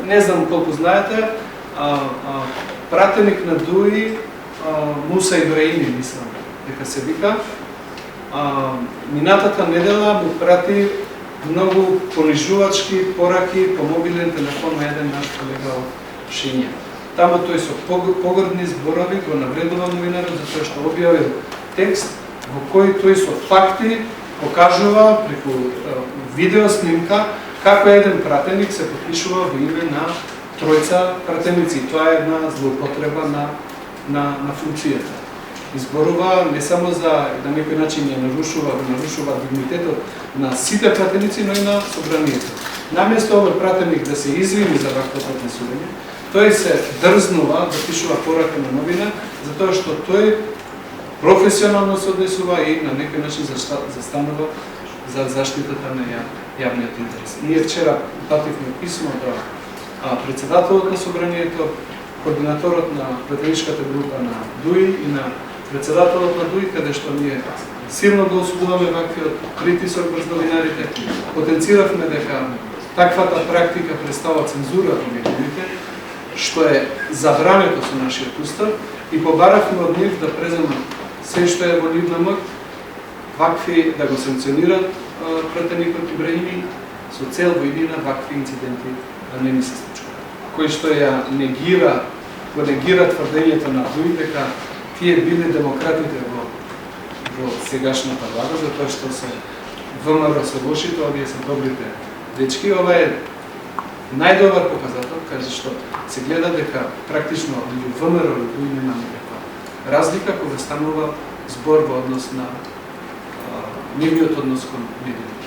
не знам колку знаете, пратеник на ДУИ Муса Ибраими, мислам дека се вика, минатата недела му прати многу понижувачки пораки по мобилен телефон на еден наш колега од Шења. Таму тој со погрдни зборови го навредува новинарот затоа што објавил текст во кој тој со факти покажува преку видео снимка како еден пратеник се потпишува во име на тројца пратеници. Тоа е една злоупотреба на функцијата. Изборува не само за на некој начин ја нарушува дигнитетот на сите пратеници, но и на собранието. Наместо овој пратеник да се извини за вакво однесување, тој се дрзнува да пишува порака на новина, затоа што тој професионално се однесува и на некој начин застанува за заштитата на јавниот интерес. Ние вчера пративме писмо до председателот на собранието, координаторот на пратеничката група на ДУИ и на председателот на ДУИ, каде што ние силно го осудуваме ваквиот притисок врз новинарите. Потенциравме дека таквата практика представува цензура во медиумите, што е забрането со нашиот устав, и побаравме од нив да преземат се што е во нивна моќ, вакви да го санкционират пратеникот Ибраими со цел во иднина вакви инциденти да не ни се случуваат. Кој што ја негира тврдењето на ДУИ дека тие биле демократите во сегашната влада, затоа што се ВМРО се лошите, овие се добрите дечки. Ова е најдобар показател, каде што се гледа дека практично ВМРО и ДУИ нема никаква разлика кога станува збор во однос на нивниот однос кон медиумите.